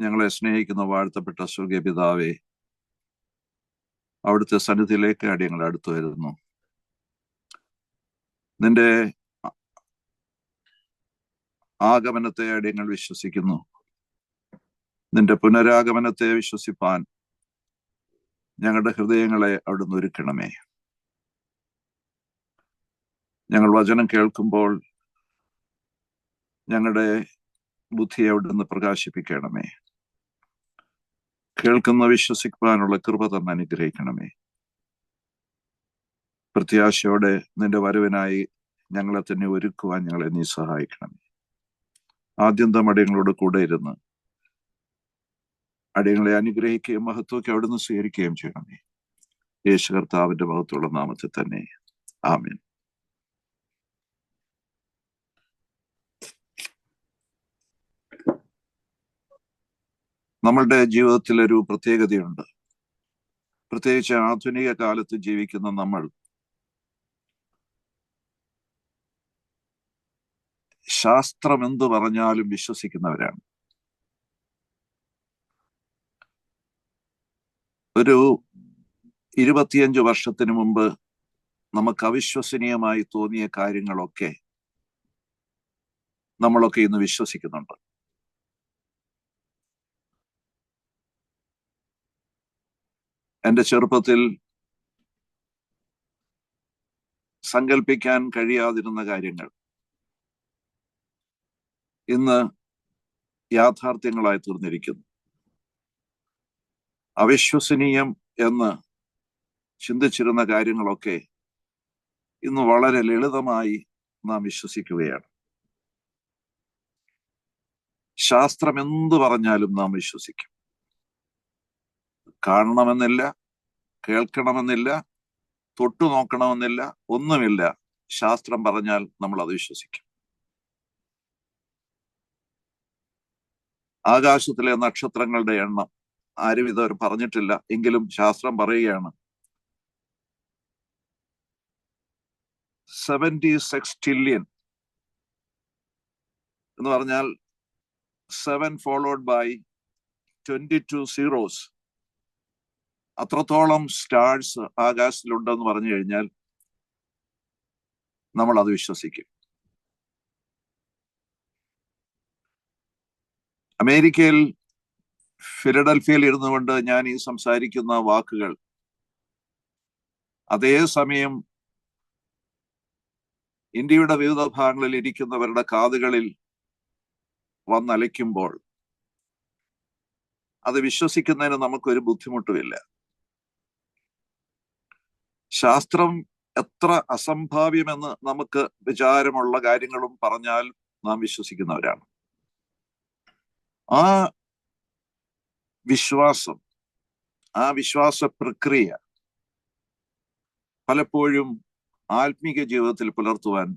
ഞങ്ങളെ സ്നേഹിക്കുന്ന വാഴ്ത്തപ്പെട്ട സ്വർഗീയ പിതാവേ, അവിടുത്തെ സന്നിധിയിലേക്ക് അടിയങ്ങൾ അടുത്തു വരുന്നു. നിന്റെ ആഗമനത്തെ അടിയങ്ങൾ വിശ്വസിക്കുന്നു. നിന്റെ പുനരാഗമനത്തെ വിശ്വസിപ്പാൻ ഞങ്ങളുടെ ഹൃദയങ്ങളെ അവിടുന്ന് ഒരുക്കണമേ. ഞങ്ങൾ വചനം കേൾക്കുമ്പോൾ ഞങ്ങളുടെ ബുദ്ധിയെ അവിടുന്ന് പ്രകാശിപ്പിക്കണമേ. കേൾക്കുന്ന വിശ്വസിക്കുവാനുള്ള കൃപ തന്നെ അനുഗ്രഹിക്കണമേ. പ്രത്യാശയോടെ നിന്റെ വരവിനായി ഞങ്ങളെ തന്നെ ഒരുക്കുവാൻ ഞങ്ങളെ നീ സഹായിക്കണമേ. ആദ്യന്തം അടിയങ്ങളോട് കൂടെ ഇരുന്ന് അടിയങ്ങളെ അനുഗ്രഹിക്കുകയും മഹത്വമൊക്കെ അവിടുന്ന് സ്വീകരിക്കുകയും ചെയ്യണമേ. യേശു കർത്താവിന്റെ മഹത്വമുള്ള നാമത്തിൽ തന്നെ ആമേൻ. നമ്മളുടെ ജീവിതത്തിൽ ഒരു പ്രത്യേകതയുണ്ട്. പ്രത്യേകിച്ച് ആധുനിക കാലത്ത് ജീവിക്കുന്ന നമ്മൾ ശാസ്ത്രം എന്തു പറഞ്ഞാലും വിശ്വസിക്കുന്നവരാണ്. ഒരു 25 വർഷത്തിന് മുമ്പ് നമുക്ക് അവിശ്വസനീയമായി തോന്നിയ കാര്യങ്ങളൊക്കെ നമ്മളൊക്കെ ഇന്ന് വിശ്വസിക്കുന്നുണ്ട്. എൻ്റെ ചെറുപ്പത്തിൽ സങ്കല്പിക്കാൻ കഴിയാതിരുന്ന കാര്യങ്ങൾ ഇന്ന് യാഥാർത്ഥ്യങ്ങളായി തീർന്നിരിക്കുന്നു. അവിശ്വസനീയം എന്ന് ചിന്തിച്ചിരുന്ന കാര്യങ്ങളൊക്കെ ഇന്ന് വളരെ ലളിതമായി നാം വിശ്വസിക്കുകയാണ്. ശാസ്ത്രം എന്തു പറഞ്ഞാലും നാം വിശ്വസിക്കും. കാണണമെന്നില്ല, കേൾക്കണമെന്നില്ല, തൊട്ടു നോക്കണമെന്നില്ല, ഒന്നുമില്ല. ശാസ്ത്രം പറഞ്ഞാൽ നമ്മൾ അത് വിശ്വസിക്കും. ആകാശത്തിലെ നക്ഷത്രങ്ങളുടെ എണ്ണം ആരും ഇതുവരെ പറഞ്ഞിട്ടില്ല, എങ്കിലും ശാസ്ത്രം പറയുകയാണ് 70 sextillion എന്ന് പറഞ്ഞാൽ 7 followed by 22 zeros. അത്രത്തോളം സ്റ്റാർസ് ആകാശത്തിലുണ്ടെന്ന് പറഞ്ഞു കഴിഞ്ഞാൽ നമ്മൾ അത് വിശ്വസിക്കും. അമേരിക്കയിൽ ഫിലഡൽഫിയയിൽ ഇരുന്നു കൊണ്ട് ഞാൻ ഈ സംസാരിക്കുന്ന വാക്കുകൾ അതേസമയം ഇന്ത്യയുടെ വിവിധ ഭാഗങ്ങളിൽ ഇരിക്കുന്നവരുടെ കാതുകളിൽ വന്നലയ്ക്കുമ്പോൾ അത് വിശ്വസിക്കുന്നതിന് നമുക്കൊരു ബുദ്ധിമുട്ടുമില്ല. ശാസ്ത്രം എത്ര അസംഭാവ്യമെന്ന് നമുക്ക് വിചാരമുള്ള കാര്യങ്ങളും പറഞ്ഞാൽ നാം വിശ്വസിക്കുന്നവരാണ്. ആ വിശ്വാസം, ആ വിശ്വാസ പ്രക്രിയ പലപ്പോഴും ആത്മീക ജീവിതത്തിൽ പുലർത്തുവാൻ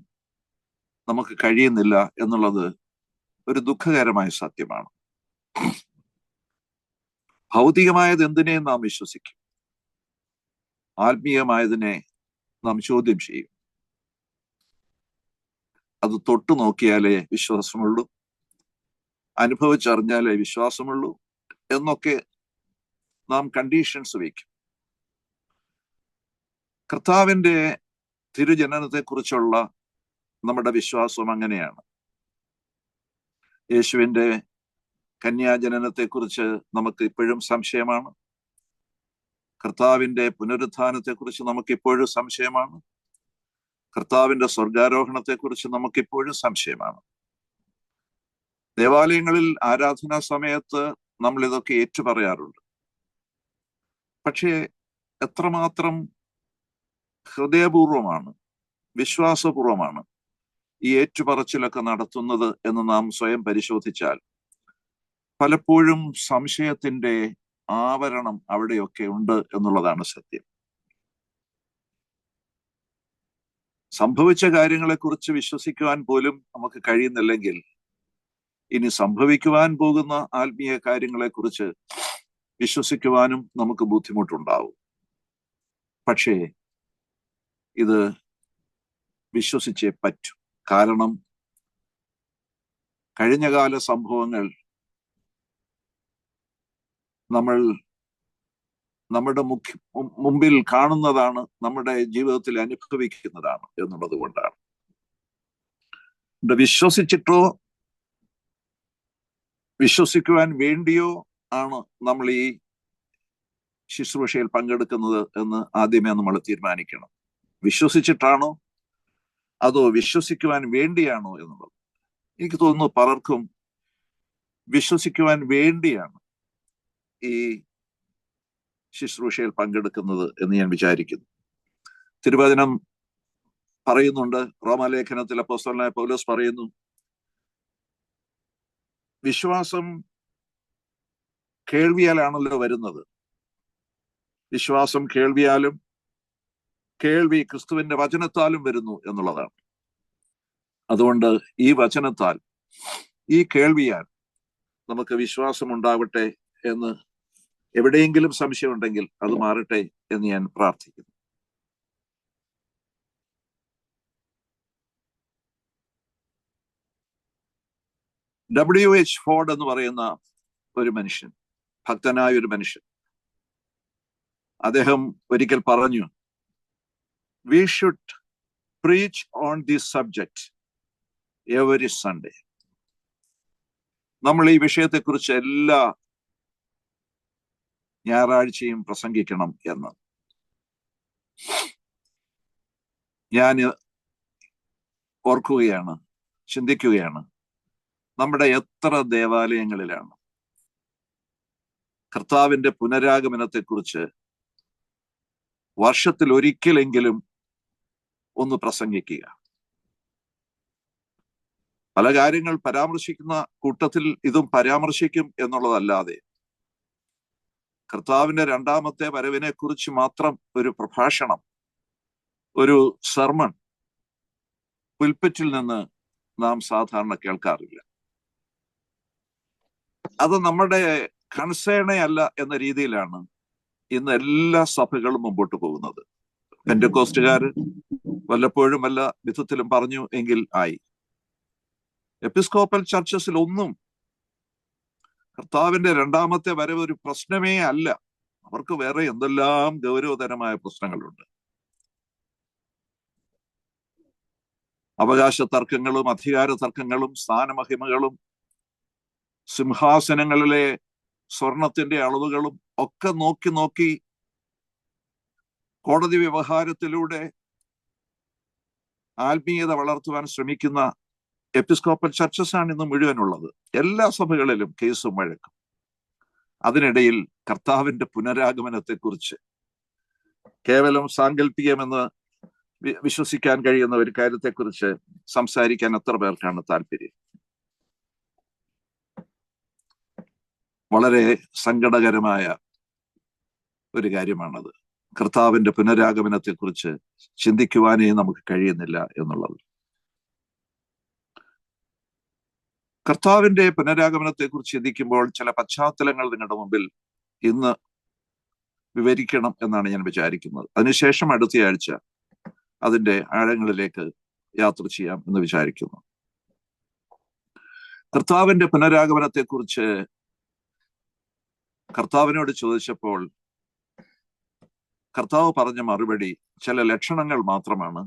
നമുക്ക് കഴിയുന്നില്ല എന്നുള്ളത് ഒരു ദുഃഖകരമായ സത്യമാണ്. ഭൗതികമായത് എന്തിനേയും നാം വിശ്വസിക്കും, ആത്മീയമായതിനെ നാം ചോദ്യം ചെയ്യും. അത് തൊട്ടു നോക്കിയാലേ വിശ്വാസമുള്ളൂ, അനുഭവിച്ചറിഞ്ഞാലേ വിശ്വാസമുള്ളൂ എന്നൊക്കെ നാം കണ്ടീഷൻസ് വയ്ക്കും. കർത്താവിന്റെ തിരുജനനത്തെ കുറിച്ചുള്ള നമ്മുടെ വിശ്വാസം അങ്ങനെയാണ്. യേശുവിന്റെ കന്യാജനനത്തെ കുറിച്ച് നമുക്ക് ഇപ്പോഴും സംശയമാണ്. കർത്താവിന്റെ പുനരുത്ഥാനത്തെ കുറിച്ച് നമുക്കിപ്പോഴും സംശയമാണ്. കർത്താവിന്റെ സ്വർഗാരോഹണത്തെ കുറിച്ച് നമുക്കിപ്പോഴും സംശയമാണ്. ദേവാലയങ്ങളിൽ ആരാധനാ സമയത്ത് നമ്മൾ ഇതൊക്കെ ഏറ്റുപറയാറുണ്ട്. പക്ഷേ എത്രമാത്രം ഹൃദയപൂർവമാണ്, വിശ്വാസപൂർവമാണ് ഈ ഏറ്റുപറച്ചിലൊക്കെ നടത്തുന്നത് എന്ന് നാം സ്വയം പരിശോധിച്ചാൽ പലപ്പോഴും സംശയത്തിന്റെ ആവരണം അവിടെയൊക്കെ ഉണ്ട് എന്നുള്ളതാണ് സത്യം. സംഭവിച്ച കാര്യങ്ങളെക്കുറിച്ച് വിശ്വസിക്കുവാൻ പോലും നമുക്ക് കഴിയുന്നില്ലെങ്കിൽ ഇനി സംഭവിക്കുവാൻ പോകുന്ന ആത്മീയ കാര്യങ്ങളെക്കുറിച്ച് വിശ്വസിക്കുവാനും നമുക്ക് ബുദ്ധിമുട്ടുണ്ടാവും. പക്ഷേ ഇത് വിശ്വസിച്ചേ പറ്റൂ. കാരണം കഴിഞ്ഞകാല സംഭവങ്ങൾ നമ്മൾ നമ്മുടെ മുമ്പിൽ കാണുന്നതാണ്, നമ്മുടെ ജീവിതത്തിൽ അനുഭവിക്കുന്നതാണ് എന്നുള്ളത് കൊണ്ടാണ്. വിശ്വസിച്ചിട്ടോ വിശ്വസിക്കുവാൻ വേണ്ടിയോ ആണ് നമ്മൾ ഈ ശുശ്രൂഷയിൽ പങ്കെടുക്കുന്നത് എന്ന് ആദ്യമേ നമ്മൾ തീരുമാനിക്കണം. വിശ്വസിച്ചിട്ടാണോ അതോ വിശ്വസിക്കുവാൻ വേണ്ടിയാണോ എന്നുള്ളത്. എനിക്ക് തോന്നുന്നു പലർക്കും വിശ്വസിക്കുവാൻ വേണ്ടിയാണ് ഈ ശുശ്രൂഷയിൽ പങ്കെടുക്കുന്നത് എന്ന് ഞാൻ വിചാരിക്കുന്നു. തിരുവചനം പറയുന്നുണ്ട്, റോമാലേഖനത്തിൽ അപ്പോസ്തലനായ പൗലോസ് പറയുന്നു, വിശ്വാസം കേൾവിയാലാണല്ലോ വരുന്നത്, വിശ്വാസം കേൾവിയാലും കേൾവി ക്രിസ്തുവിന്റെ വചനത്താലും വരുന്നു എന്നുള്ളതാണ്. അതുകൊണ്ട് ഈ വചനത്താൽ, ഈ കേൾവിയാൽ നമുക്ക് വിശ്വാസം ഉണ്ടാവട്ടെ എന്ന്, എവിടെയെങ്കിലും സംശയമുണ്ടെങ്കിൽ അത് മാറട്ടെ എന്ന് ഞാൻ പ്രാർത്ഥിക്കുന്നു. W.H. ഫോർഡ് എന്ന് പറയുന്ന ഒരു മനുഷ്യൻ, ഭക്തനായ ഒരു മനുഷ്യൻ, അദ്ദേഹം ഒരിക്കൽ പറഞ്ഞു, we should preach on this subject every Sunday. നമ്മൾ ഈ വിഷയത്തെക്കുറിച്ച് എല്ലാ ഞായറാഴ്ചയും പ്രസംഗിക്കണം എന്ന്. ഞാൻ ഓർക്കുകയാണ്, ചിന്തിക്കുകയാണ്, നമ്മുടെ എത്ര ദേവാലയങ്ങളിലാണ് കർത്താവിന്റെ പുനരാഗമനത്തെക്കുറിച്ച് വർഷത്തിൽ ഒരിക്കലെങ്കിലും ഒന്ന് പ്രസംഗിക്കുക. പല കാര്യങ്ങൾ പരാമർശിക്കുന്ന കൂട്ടത്തിൽ ഇതും പരാമർശിക്കും എന്നുള്ളതല്ലാതെ കർത്താവിന്റെ രണ്ടാമത്തെ വരവിനെ കുറിച്ച് മാത്രം ഒരു പ്രഭാഷണം, ഒരു സർമൺ പുൽപ്പറ്റിൽ നിന്ന് നാം സാധാരണ കേൾക്കാറില്ല. അത് നമ്മുടെ കൺസേണേ അല്ല എന്ന രീതിയിലാണ് ഇന്ന് എല്ലാ സഭകളും മുമ്പോട്ട് പോകുന്നത്. പെന്റക്കോസ്റ്റുകാര് വല്ലപ്പോഴും വല്ല വിധത്തിലും പറഞ്ഞു എങ്കിൽ ആയി. എപ്പിസ്കോപ്പൽ ചർച്ചസിൽ ഒന്നും കർത്താവിന്റെ രണ്ടാമത്തെ വരവ് ഒരു പ്രശ്നമേ അല്ല. അവർക്ക് വേറെ എന്തെല്ലാം ഗൗരവതരമായ പ്രശ്നങ്ങളുണ്ട്. അവകാശ തർക്കങ്ങളും അധികാര തർക്കങ്ങളും സ്ഥാനമഹിമകളും സിംഹാസനങ്ങളിലെ സ്വർണത്തിന്റെ അളവുകളും ഒക്കെ നോക്കി കോടതി വ്യവഹാരത്തിലൂടെ ആത്മീയത വളർത്തുവാൻ ശ്രമിക്കുന്ന എപ്പിസ്കോപ്പൽ ചർച്ചസ് ആണ് ഇന്ന് മുഴുവനുള്ളത്. എല്ലാ സഭകളിലും കേസും വഴക്കും. അതിനിടയിൽ കർത്താവിന്റെ പുനരാഗമനത്തെക്കുറിച്ച് കേവലം സാങ്കല്പികമെന്ന് വിശ്വസിക്കാൻ കഴിയുന്ന ഒരു കാര്യത്തെക്കുറിച്ച് സംസാരിക്കാൻ എത്ര പേർക്കാണ് താല്പര്യം? വളരെ സങ്കടകരമായ ഒരു കാര്യമാണത്. കർത്താവിന്റെ പുനരാഗമനത്തെക്കുറിച്ച് ചിന്തിക്കുവാനേ നമുക്ക് കഴിയുന്നില്ല എന്നുള്ളത്. കർത്താവിന്റെ പുനരാഗമനത്തെക്കുറിച്ച് ചിന്തിക്കുമ്പോൾ ചില പശ്ചാത്തലങ്ങൾ നിങ്ങളുടെ മുമ്പിൽ ഇന്ന് വിവരിക്കണം എന്നാണ് ഞാൻ വിചാരിക്കുന്നത്. അതിനുശേഷം അടുത്തയാഴ്ച അതിന്റെ ആഴങ്ങളിലേക്ക് യാത്ര ചെയ്യാം എന്ന് വിചാരിക്കുന്നു. കർത്താവിന്റെ പുനരാഗമനത്തെക്കുറിച്ച് കർത്താവിനോട് ചോദിച്ചപ്പോൾ കർത്താവ് പറഞ്ഞ മറുപടി ചില ലക്ഷണങ്ങൾ മാത്രമാണ്.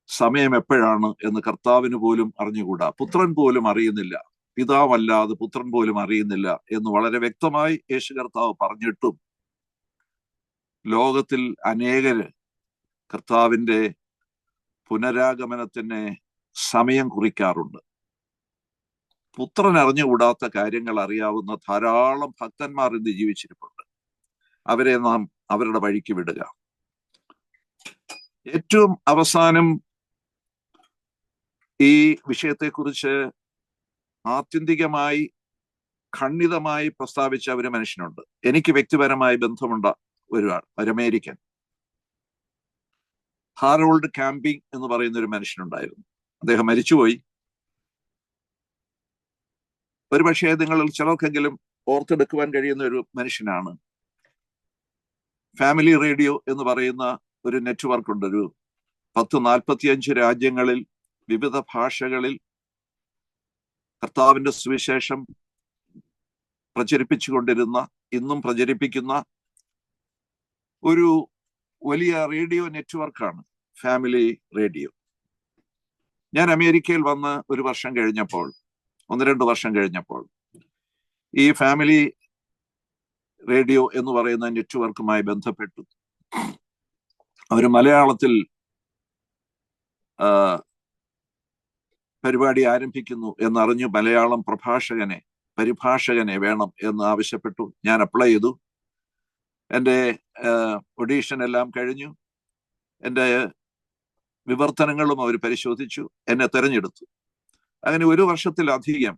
സമയം എപ്പോഴാണ് എന്ന് കർത്താവിന് പോലും അറിഞ്ഞുകൂടാ, പുത്രൻ പോലും അറിയുന്നില്ല, പിതാവല്ലാതെ പുത്രൻ പോലും അറിയുന്നില്ല എന്ന് വളരെ വ്യക്തമായി യേശു കർത്താവ് പറഞ്ഞിട്ടും ലോകത്തിൽ അനേകര് കർത്താവിന്റെ പുനരാഗമനത്തിന് സമയം കുറിക്കാറുണ്ട്. പുത്രൻ അറിഞ്ഞുകൂടാത്ത കാര്യങ്ങൾ അറിയാവുന്ന ധാരാളം ഭക്തന്മാർ ഇന്ന് ജീവിച്ചിരിപ്പുണ്ട്. അവരെ നാം അവരുടെ വഴിക്ക് വിടുക. ഏറ്റവും അവസാനം ഈ വിഷയത്തെക്കുറിച്ച് ആത്യന്തികമായി ഖണ്ഡിതമായി പ്രസ്താവിച്ച ഒരു മനുഷ്യനുണ്ട്. എനിക്ക് വ്യക്തിപരമായി ബന്ധമുണ്ട ഒരു അമേരിക്കൻ, ഹാരോൾഡ് കാമ്പിംഗ് എന്ന് പറയുന്ന ഒരു മനുഷ്യനുണ്ടായിരുന്നു. അദ്ദേഹം മരിച്ചുപോയി. ഒരുപക്ഷെ നിങ്ങളിൽ ചിലർക്കെങ്കിലും ഓർത്തെടുക്കുവാൻ കഴിയുന്ന ഒരു മനുഷ്യനാണ്. ഫാമിലി റേഡിയോ എന്ന് പറയുന്ന ഒരു നെറ്റ്വർക്ക് ഉണ്ട്. ഒരു 10-45 രാജ്യങ്ങളിൽ വിവിധ ഭാഷകളിൽ കർത്താവിന്റെ സുവിശേഷം പ്രചരിപ്പിച്ചുകൊണ്ടിരുന്ന, ഇന്നും പ്രചരിപ്പിക്കുന്ന ഒരു വലിയ റേഡിയോ നെറ്റ്വർക്കാണ് ഫാമിലി റേഡിയോ. ഞാൻ അമേരിക്കയിൽ വന്ന് 1 വർഷം കഴിഞ്ഞപ്പോൾ, 1-2 വർഷം കഴിഞ്ഞപ്പോൾ, ഈ ഫാമിലി റേഡിയോ എന്ന് പറയുന്ന നെറ്റ്വർക്കുമായി ബന്ധപ്പെട്ടു. അവർ മലയാളത്തിൽ പരിപാടി ആരംഭിക്കുന്നു എന്നറിഞ്ഞു. മലയാളം പരിഭാഷകനെ വേണം എന്ന് ആവശ്യപ്പെട്ടു. ഞാൻ അപ്ലൈ ചെയ്തു. എൻ്റെ ഓഡീഷൻ എല്ലാം കഴിഞ്ഞു. എൻ്റെ വിവർത്തനങ്ങളും അവർ പരിശോധിച്ചു, എന്നെ തെരഞ്ഞെടുത്തു. അങ്ങനെ 1 വർഷത്തിലധികം,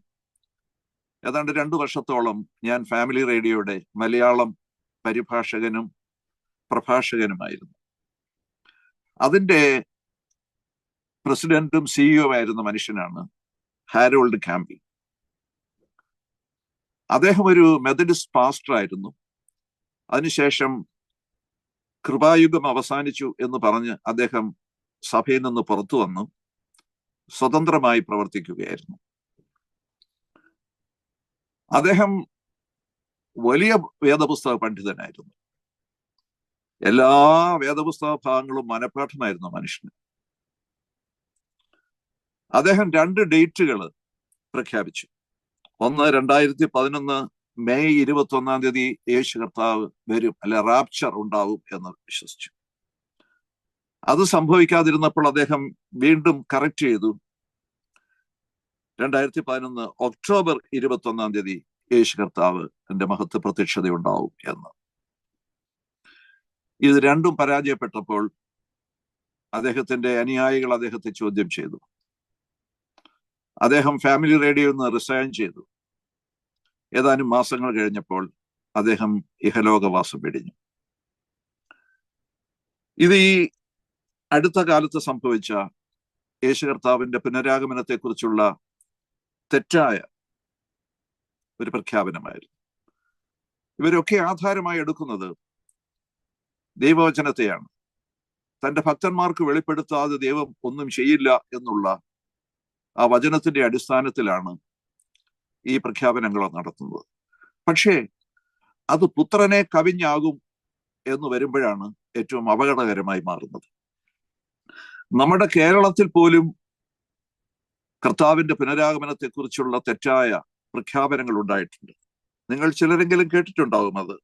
ഏതാണ്ട് 2 വർഷത്തോളം ഞാൻ ഫാമിലി റേഡിയോയുടെ മലയാളം പരിഭാഷകനും പ്രഭാഷകനുമായിരുന്നു. അതിൻ്റെ പ്രസിഡന്റും CEO ആയിരുന്ന മനുഷ്യനാണ് ഹാരോൾഡ് കാംബിൾ. അദ്ദേഹം ഒരു മെത്തഡിസ്റ്റ് പാസ്റ്റർ ആയിരുന്നു. അതിനുശേഷം കൃപായുഗം അവസാനിച്ചു എന്ന് പറഞ്ഞ് അദ്ദേഹം സഭയിൽ നിന്ന് പുറത്തു വന്നു സ്വതന്ത്രമായി പ്രവർത്തിക്കുകയായിരുന്നു. അദ്ദേഹം വലിയ വേദപുസ്തക പണ്ഡിതനായിരുന്നു. എല്ലാ വേദപുസ്തക ഭാഗങ്ങളും മനഃപാഠമായിരുന്നു മനുഷ്യന്. അദ്ദേഹം 2 ഡേറ്റുകൾ പ്രഖ്യാപിച്ചു. ഒന്ന്, 2011 മെയ് 21 യേശു കർത്താവ് വരും, അല്ലെ റാപ്ചർ ഉണ്ടാവും എന്ന് വിശ്വസിച്ചു. അത് സംഭവിക്കാതിരുന്നപ്പോൾ അദ്ദേഹം വീണ്ടും കറക്റ്റ് ചെയ്തു. 2011 ഒക്ടോബർ 21 യേശു കർത്താവ് എന്റെ മഹത്വ പ്രത്യക്ഷത ഉണ്ടാവും എന്ന്. ഇത് രണ്ടും പരാജയപ്പെട്ടപ്പോൾ അദ്ദേഹത്തിന്റെ അനുയായികൾ അദ്ദേഹത്തെ ചോദ്യം ചെയ്തു. അദ്ദേഹം ഫാമിലി റേഡിയോയിൽ നിന്ന് റിസൈൻ ചെയ്തു. ഏതാനും മാസങ്ങൾ കഴിഞ്ഞപ്പോൾ അദ്ദേഹം ഇഹലോകവാസം വെടിഞ്ഞു. ഇത് ഈ അടുത്ത കാലത്ത് സംഭവിച്ച യേശു കർത്താവിന്റെ പുനരാഗമനത്തെക്കുറിച്ചുള്ള തെറ്റായ ഒരു പ്രഖ്യാപനമായിരുന്നു. ഇവരൊക്കെ ആധാരമായി എടുക്കുന്നത് ദൈവവചനത്തെയാണ്. തന്റെ ഭക്തന്മാർക്ക് വെളിപ്പെടുത്താതെ ദൈവം ഒന്നും ചെയ്യില്ല എന്നുള്ള ആ വചനത്തിന്റെ അടിസ്ഥാനത്തിലാണ് ഈ പ്രഖ്യാപനങ്ങൾ നടത്തുന്നത്. പക്ഷേ അത് പുത്രനെ കവിഞ്ഞാകും എന്ന് വരുമ്പോഴാണ് ഏറ്റവും അപകടകരമായി മാറുന്നത്. നമ്മുടെ കേരളത്തിൽ പോലും കർത്താവിന്റെ പുനരാഗമനത്തെക്കുറിച്ചുള്ള തെറ്റായ പ്രഖ്യാപനങ്ങൾ ഉണ്ടായിട്ടുണ്ട്. നിങ്ങൾ ചിലരെങ്കിലും കേട്ടിട്ടുണ്ടാകും. അത്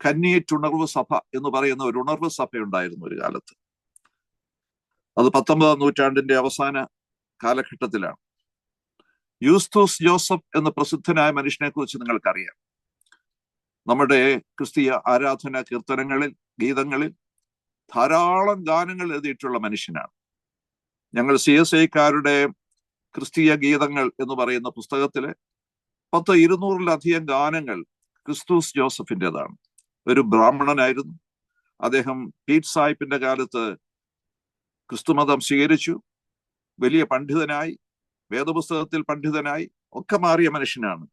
കന്യേറ്റ് ഉണർവ് സഭ എന്ന് പറയുന്ന ഒരു ഉണർവ് സഭ ഉണ്ടായിരുന്നു ഒരു കാലത്ത്. അത് 19-ാം നൂറ്റാണ്ടിന്റെ അവസാന കാലഘട്ടത്തിലാണ്. യൂസ്തോസ് ജോസഫ് എന്ന പ്രസിദ്ധനായ മനുഷ്യനെ കുറിച്ച് നിങ്ങൾക്കറിയാം. നമ്മുടെ ക്രിസ്തീയ ആരാധന കീർത്തനങ്ങളിൽ, ഗീതങ്ങളിൽ ധാരാളം ഗാനങ്ങൾ എഴുതിയിട്ടുള്ള മനുഷ്യനാണ്. ഞങ്ങൾ CSIക്കാരുടെ ക്രിസ്തീയ ഗീതങ്ങൾ എന്ന് പറയുന്ന പുസ്തകത്തിലെ 200-ലധികം ഗാനങ്ങൾ ക്രിസ്തൂസ് ജോസഫിൻ്റെതാണ്. ഒരു ബ്രാഹ്മണനായിരുന്നു അദ്ദേഹം. പീറ്റ് സാഹിബിന്റെ കാലത്ത് ക്രിസ്തുമതം സ്വീകരിച്ചു. വലിയ പണ്ഡിതനായി, വേദപുസ്തകത്തിൽ പണ്ഡിതനായി ഒക്കെ മാറിയ മനുഷ്യനാണ്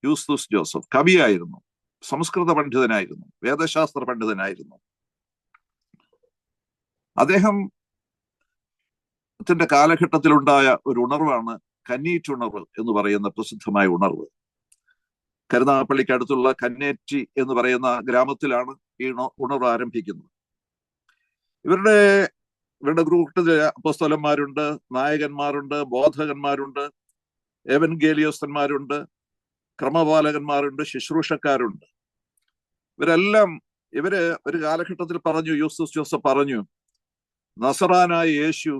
യൂസ്തൂസ് ജോസഫ്. കവിയായിരുന്നു, സംസ്കൃത പണ്ഡിതനായിരുന്നു, വേദശാസ്ത്ര പണ്ഡിതനായിരുന്നു. അദ്ദേഹത്തിന്റെ കാലഘട്ടത്തിലുണ്ടായ ഒരു ഉണർവാണ് കന്നീറ്റ് ഉണർവ് എന്ന് പറയുന്ന പ്രസിദ്ധമായ ഉണർവ്. കരുനാഗപ്പള്ളിക്ക് അടുത്തുള്ള കന്നേറ്റി എന്ന് പറയുന്ന ഗ്രാമത്തിലാണ് ഈ ഉണർവ് ആരംഭിക്കുന്നത്. ഇവരുടെ ഗ്രൂപ്പിൽ അപ്പോസ്തലന്മാരുണ്ട്, നായകന്മാരുണ്ട്, ബോധകന്മാരുണ്ട്, എവൻഗേലിയോസ്തന്മാരുണ്ട്, ക്രമപാലകന്മാരുണ്ട്, ശുശ്രൂഷക്കാരുണ്ട്. ഇവര് ഒരു കാലഘട്ടത്തിൽ പറഞ്ഞു, യൂസ്തൂസ് ജോസഫ് പറഞ്ഞു, നസറാനായ യേശു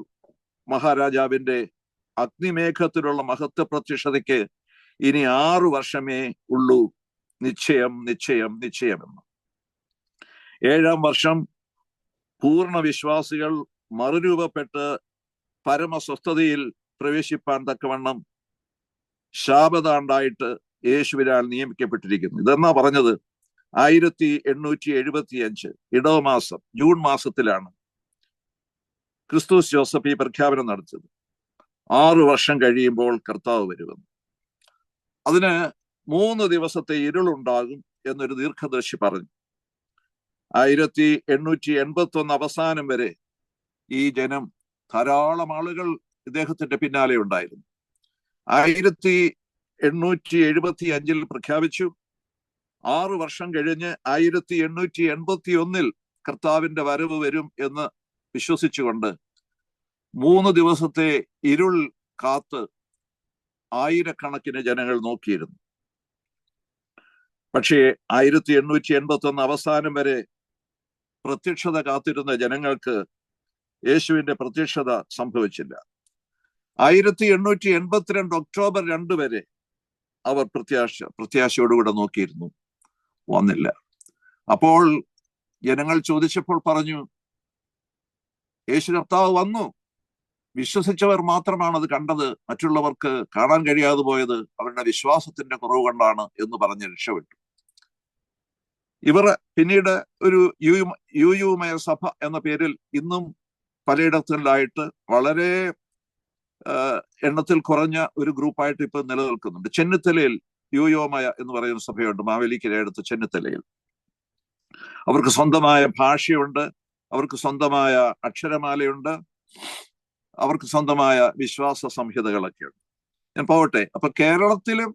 മഹാരാജാവിന്റെ അഗ്നിമേഘത്തിലുള്ള മഹത്വ പ്രത്യക്ഷതയ്ക്ക് ഇനി 6 വർഷമേ ഉള്ളൂ. നിശ്ചയം നിശ്ചയം നിശ്ചയമെന്ന്. 7-ാം വർഷം പൂർണ്ണ വിശ്വാസികൾ മറുരൂപപ്പെട്ട് പരമസ്വസ്ഥതയിൽ പ്രവേശിപ്പാൻ തക്കവണ്ണം ശാബദാണ്ടായിട്ട് യേശുവിനാൽ നിയമിക്കപ്പെട്ടിരിക്കുന്നു. ഇതെന്നാ പറഞ്ഞത്? 1875 ഇടവമാസം ജൂൺ മാസത്തിലാണ് ക്രിസ്തൂസ് ജോസഫ് ഈ പ്രഖ്യാപനം നടത്തിയത്. 6 വർഷം കഴിയുമ്പോൾ കർത്താവ് വരുമെന്ന്. അതിന് 3 ദിവസത്തെ ഇരുളുണ്ടാകും എന്നൊരു ദീർഘദർശി പറഞ്ഞു. 1881 അവസാനം വരെ ഈ ജനം, ധാരാളം ആളുകൾ ഇദ്ദേഹത്തിന്റെ പിന്നാലെ ഉണ്ടായിരുന്നു. 1875 പ്രഖ്യാപിച്ചു. 6 വർഷം കഴിഞ്ഞ് 1881 കർത്താവിന്റെ വരവ് വരും എന്ന് വിശ്വസിച്ചുകൊണ്ട് 3 ദിവസത്തെ ഇരുൾ കാത്ത് ആയിരക്കണക്കിന് ജനങ്ങൾ നോക്കിയിരുന്നു. പക്ഷേ 1881 അവസാനം വരെ പ്രത്യക്ഷത കാത്തിരുന്ന ജനങ്ങൾക്ക് യേശുവിന്റെ പ്രത്യക്ഷത സംഭവിച്ചില്ല. 1882 ഒക്ടോബർ 2 വരെ അവർ പ്രത്യാശയോടുകൂടെ നോക്കിയിരുന്നു, വന്നില്ല. അപ്പോൾ ജനങ്ങൾ ചോദിച്ചപ്പോൾ പറഞ്ഞു, യേശു കർത്താവ് വന്നു, വിശ്വസിച്ചവർ മാത്രമാണ് അത് കണ്ടത്, മറ്റുള്ളവർക്ക് കാണാൻ കഴിയാതെ പോയത് അവരുടെ വിശ്വാസത്തിന്റെ കുറവ് കൊണ്ടാണ് എന്ന് പറഞ്ഞ് രക്ഷപ്പെട്ടു. ഇവർ പിന്നീട് ഒരു യുയുമയ സഭ എന്ന പേരിൽ ഇന്നും പലയിടങ്ങളിലായിട്ട് വളരെ എണ്ണത്തിൽ കുറഞ്ഞ ഒരു ഗ്രൂപ്പായിട്ട് ഇപ്പൊ നിലനിൽക്കുന്നുണ്ട്. ചെന്നിത്തലയിൽ യുയോമയ എന്ന് പറയുന്ന സഭയുണ്ട്, മാവേലിക്കരയടുത്ത് ചെന്നിത്തലയിൽ. അവർക്ക് സ്വന്തമായ ഭാഷയുണ്ട്, അവർക്ക് സ്വന്തമായ അക്ഷരമാലയുണ്ട്, അവർക്ക് സ്വന്തമായ വിശ്വാസ സംഹിതകളൊക്കെ ഉണ്ട്. ഞാൻ പോവട്ടെ. അപ്പൊ കേരളത്തിലും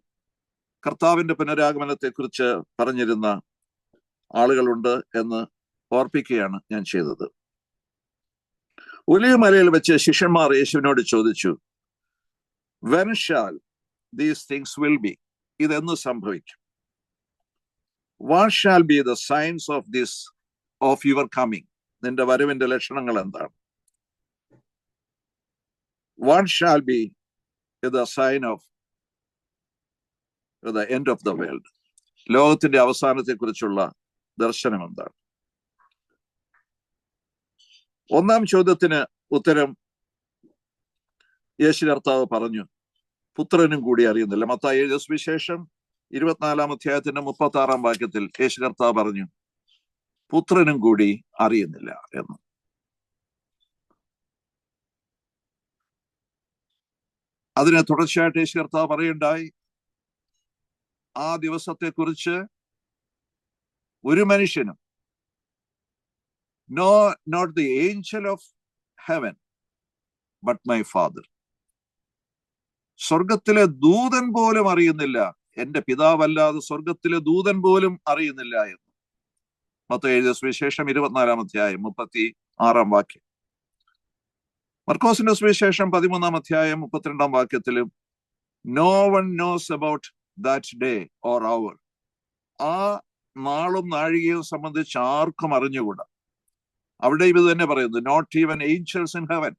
കർത്താവിന്റെ പുനരാഗമനത്തെ കുറിച്ച് പറഞ്ഞിരുന്ന ആളുകളുണ്ട് എന്ന് ഓർപ്പിക്കുകയാണ് ഞാൻ ചെയ്തത്. ഒലിവുമലയിൽ വെച്ച് ശിഷ്യന്മാർ യേശുവിനോട് ചോദിച്ചു, when shall these things will be? ഇതെന്ന് സംഭവിക്കും? What shall be the signs of your coming? നിന്റെ വരവിന്റെ ലക്ഷണങ്ങൾ എന്താണ്? What shall be the sign of the end of the world? ലോകത്തിന്റെ അവസാനത്തെ കുറിച്ചുള്ള ദർശനം എന്താണ്? ഒന്നാം ചോദ്യത്തിന് ഉത്തരം യേശു കർത്താവ് പറഞ്ഞു, പുത്രനും കൂടി അറിയുന്നില്ല. മത്തായി എഴുതിയ സുവിശേഷം 24 അധ്യായത്തിന്റെ 36 വാക്യത്തിൽ യേശു കർത്താവ് പറഞ്ഞു, പുത്രനും കൂടി അറിയുന്നില്ല എന്ന്. അതിനെ തുടർച്ചയായിട്ട് യേശു കർത്താവ് പറയുണ്ടായി, ആ ദിവസത്തെ കുറിച്ച് ഒരു മനുഷ്യനും, no, not the angel of heaven, but my father. സ്വർഗത്തിലെ ദൂതൻ പോലും അറിയുന്നില്ല, എന്റെ പിതാവല്ലാതെ സ്വർഗത്തിലെ ദൂതൻ പോലും അറിയുന്നില്ല എന്ന്. മത്തായി എഴുതിയ സുവിശേഷം 24 അധ്യായം 36 വാക്യം. മർക്കോസിന്റെ സുവിശേഷം 13 അധ്യായം 32 വാക്യത്തിലും no one knows about that day or hour. ആ നാളും നാഴികയും സംബന്ധിച്ച് ആർക്കും അറിഞ്ഞുകൂടാ. അവിടെ ഇത് തന്നെ പറയുന്നു, not even angels in heaven.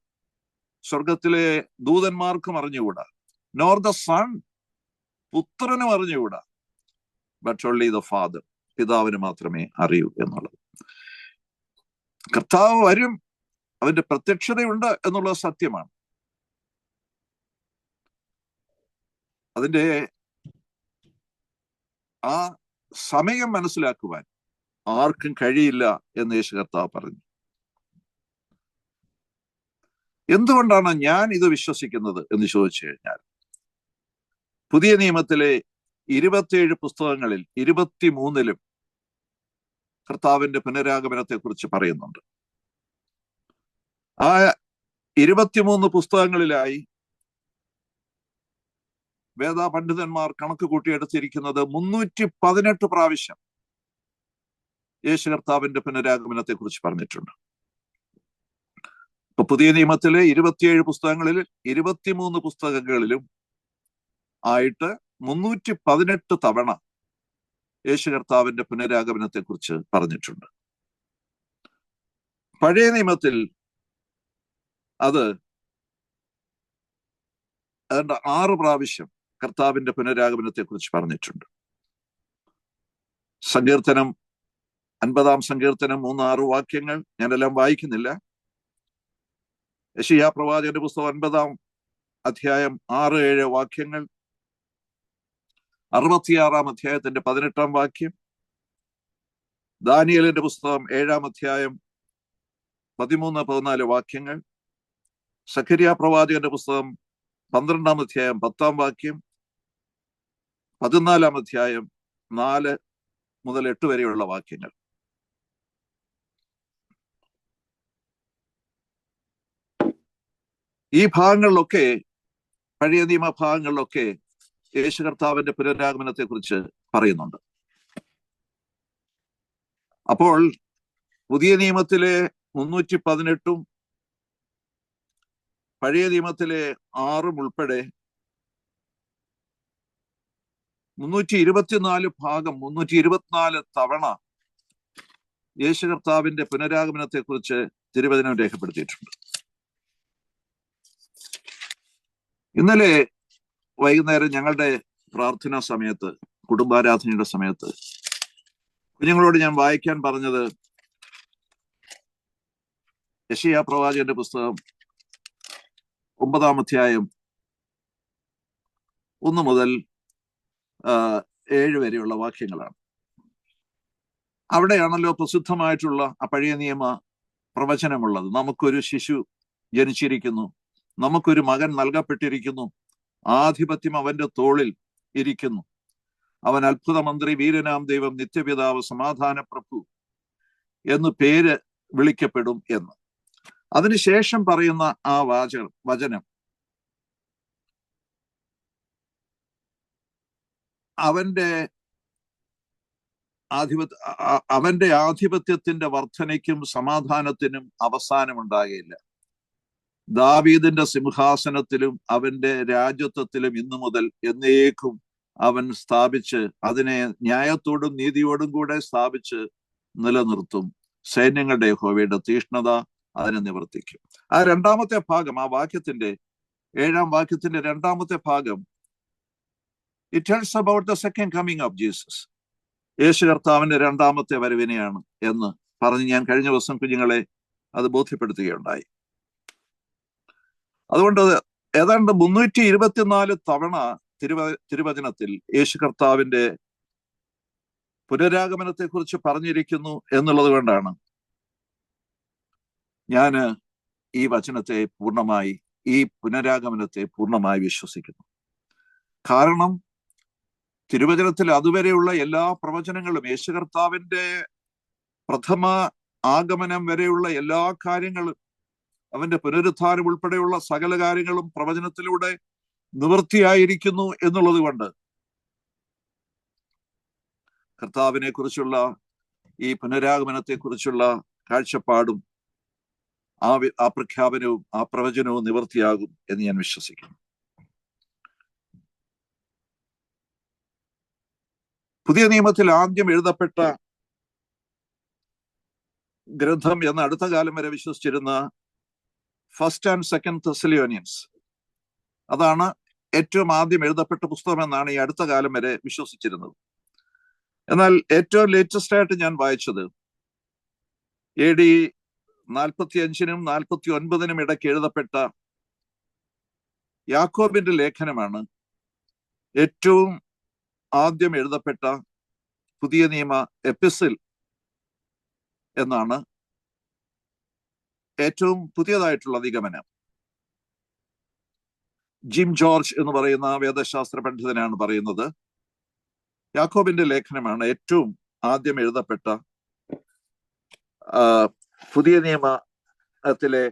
സ്വർഗത്തിലെ ദൂതന്മാർക്കും അറിഞ്ഞുകൂടാ. നോർ ദ സൺ, പുത്രനും അറിഞ്ഞുകൂടാ. ബട്ട് ഓൺലി ദ ഫാദർ, പിതാവിന് മാത്രമേ അറിയൂ എന്നുള്ളത്. കർത്താവ് വരും, അവന്റെ പ്രത്യക്ഷതയുണ്ട് എന്നുള്ളത് സത്യമാണ്. അതിന്റെ ആ സമയം മനസ്സിലാക്കുവാൻ ആർക്കും കഴിയില്ല എന്ന് യേശു കർത്താവ് പറഞ്ഞു. എന്തുകൊണ്ടാണ് ഞാൻ ഇത് വിശ്വസിക്കുന്നത് എന്ന് ചോദിച്ചു കഴിഞ്ഞാൽ, പുതിയ നിയമത്തിലെ 27 പുസ്തകങ്ങളിൽ 23 കർത്താവിന്റെ പുനരാഗമനത്തെ കുറിച്ച് പറയുന്നുണ്ട്. ആ 23 പുസ്തകങ്ങളിലായി വേദപണ്ഡിതന്മാർ കണക്ക് കൂട്ടിയെടുത്തിരിക്കുന്നത് 318 പ്രാവശ്യം യേശു കർത്താവിന്റെ പുനരാഗമനത്തെ കുറിച്ച് പറഞ്ഞിട്ടുണ്ട്. ഇപ്പൊ പുതിയ നിയമത്തിലെ 27 പുസ്തകങ്ങളിൽ 23 പുസ്തകങ്ങളിലും ആയിട്ട് 318 തവണ യേശു കർത്താവിന്റെ പുനരാഗമനത്തെ കുറിച്ച് പറഞ്ഞിട്ടുണ്ട്. പഴയ നിയമത്തിൽ അത് 6 പ്രാവശ്യം കർത്താവിന്റെ പുനരാഗമനത്തെ കുറിച്ച് പറഞ്ഞിട്ടുണ്ട്. സങ്കീർത്തനം 50 സങ്കീർത്തനം 3-6 വാക്യങ്ങൾ ഞാനെല്ലാം വായിക്കുന്നില്ല. യെശയ്യാ പ്രവാചകന്റെ പുസ്തകം 50 അധ്യായം 6-7 വാക്യങ്ങൾ, 66 അധ്യായത്തിന്റെ 18 വാക്യം, ദാനിയേലിന്റെ പുസ്തകം 7 അധ്യായം 13-14 വാക്യങ്ങൾ, സഖരിയ പ്രവാചകന്റെ പുസ്തകം 12 അധ്യായം 10 വാക്യം, 14 അധ്യായം 4 മുതൽ 8 വരെയുള്ള വാക്യങ്ങൾ. ഈ ഭാഗങ്ങളിലൊക്കെ, പഴയ നിയമ ഭാഗങ്ങളിലൊക്കെ യേശു കർത്താവിന്റെ പുനരാഗമനത്തെ കുറിച്ച് പറയുന്നുണ്ട്. അപ്പോൾ പുതിയ നിയമത്തിലെ 318 പഴയ നിയമത്തിലെ 6 ഉൾപ്പെടെ 324 ഭാഗം 324 തവണ യേശു കർത്താവിന്റെ പുനരാഗമനത്തെ കുറിച്ച് തിരുവചനം രേഖപ്പെടുത്തിയിട്ടുണ്ട്. ഇന്നലെ വൈകുന്നേരം ഞങ്ങളുടെ പ്രാർത്ഥനാ സമയത്ത്, കുടുംബാരാധനയുടെ സമയത്ത് കുഞ്ഞുങ്ങളോട് ഞാൻ വായിക്കാൻ പറഞ്ഞത് യെശയ്യാ പ്രവാചകന്റെ പുസ്തകം 9-ാം അധ്യായം 1 മുതൽ 7 വരെയുള്ള വാക്യങ്ങളാണ്. അവിടെയാണല്ലോ പ്രസിദ്ധമായിട്ടുള്ള ആ പഴയ നിയമ പ്രവചനമുള്ളത്. നമുക്കൊരു ശിശു ജനിച്ചിരിക്കുന്നു, നമുക്കൊരു മകൻ നൽകപ്പെട്ടിരിക്കുന്നു, ആധിപത്യം അവന്റെ തോളിൽ ഇരിക്കുന്നു, അവൻ അത്ഭുത മന്ത്രി, വീരനാം ദൈവം, നിത്യപിതാവ്, സമാധാന പ്രഭു എന്ന് പേര് വിളിക്കപ്പെടും എന്ന്. അതിനുശേഷം പറയുന്ന ആ വചനം അവന്റെ ആധിപത്യത്തിന്റെ വർധനയ്ക്കും സമാധാനത്തിനും അവസാനമുണ്ടാകുകയില്ല. ദാവീദിന്റെ സിംഹാസനത്തിലും അവന്റെ രാജത്വത്തിലും ഇന്നു മുതൽ എന്നേക്കും അവൻ സ്ഥാപിച്ച് അതിനെ ന്യായത്തോടും നീതിയോടും കൂടെ സ്ഥാപിച്ച് നിലനിർത്തും. സൈന്യങ്ങളുടെ യഹോവയുടെ തീഷ്ണത അതിനെ നിവർത്തിക്കും. ആ രണ്ടാമത്തെ ഭാഗം, ആ വാക്യത്തിന്റെ 7-ാം വാക്യത്തിന്റെ രണ്ടാമത്തെ ഭാഗം, it tells about the second coming of Jesus. യേശു കർത്താവിന്റെ രണ്ടാമത്തെ വരവിനെയാണ് എന്ന് പറഞ്ഞ് ഞാൻ കഴിഞ്ഞ ദിവസം കുഞ്ഞുങ്ങളെ അത് ബോധ്യപ്പെടുത്തുകയുണ്ടായി. അതുകൊണ്ട് ഏതാണ്ട് 324 തവണ തിരുവചനത്തിൽ യേശു കർത്താവിന്റെ പുനരാഗമനത്തെ കുറിച്ച് പറഞ്ഞിരിക്കുന്നു എന്നുള്ളത് കൊണ്ടാണ് ഞാൻ ഈ വചനത്തെ പൂർണ്ണമായി, ഈ പുനരാഗമനത്തെ പൂർണ്ണമായി വിശ്വസിക്കുന്നു. കാരണം തിരുവചനത്തിൽ അതുവരെയുള്ള എല്ലാ പ്രവചനങ്ങളും, യേശു കർത്താവിന്റെ പ്രഥമ ആഗമനം വരെയുള്ള എല്ലാ കാര്യങ്ങളും, അവന്റെ പുനരുദ്ധാനം ഉൾപ്പെടെയുള്ള സകല കാര്യങ്ങളും പ്രവചനത്തിലൂടെ നിവൃത്തിയായിരിക്കുന്നു എന്നുള്ളത് കൊണ്ട് കർത്താവിനെ കുറിച്ചുള്ള ഈ പുനരാഗമനത്തെ കുറിച്ചുള്ള കാഴ്ചപ്പാടും ആ പ്രഖ്യാപനവും ആ പ്രവചനവും നിവൃത്തിയാകും എന്ന് ഞാൻ വിശ്വസിക്കുന്നു. പുതിയ നിയമത്തിൽ ആദ്യം എഴുതപ്പെട്ട ഗ്രന്ഥം എന്ന് അടുത്ത കാലം വരെ വിശ്വസിച്ചിരുന്ന ഫസ്റ്റ് ആൻഡ് സെക്കൻഡ് തെസ്സലോനിയൻസ്, അതാണ് ഏറ്റവും ആദ്യം എഴുതപ്പെട്ട പുസ്തകം എന്നാണ് ഈ അടുത്ത കാലം വരെ വിശ്വസിച്ചിരുന്നത്. എന്നാൽ ഏറ്റവും ലേറ്റസ്റ്റ് ആയിട്ട് ഞാൻ വായിച്ചത് AD 45-നും 49-നും ഇടയ്ക്ക് എഴുതപ്പെട്ട യാക്കോബിന്റെ ലേഖനമാണ് ഏറ്റവും ആദ്യം എഴുതപ്പെട്ട പുതിയ നിയമ എപ്പിസിൽ എന്നാണ് ഏറ്റവും പുതിയതായിട്ടുള്ള നിഗമനം. ജിം ജോർജ് എന്ന് പറയുന്ന വേദശാസ്ത്ര പണ്ഡിതനാണ് പറയുന്നത് യാക്കോബിന്റെ ലേഖനമാണ് ഏറ്റവും ആദ്യം എഴുതപ്പെട്ട പുതിയ നിയമത്തിലെ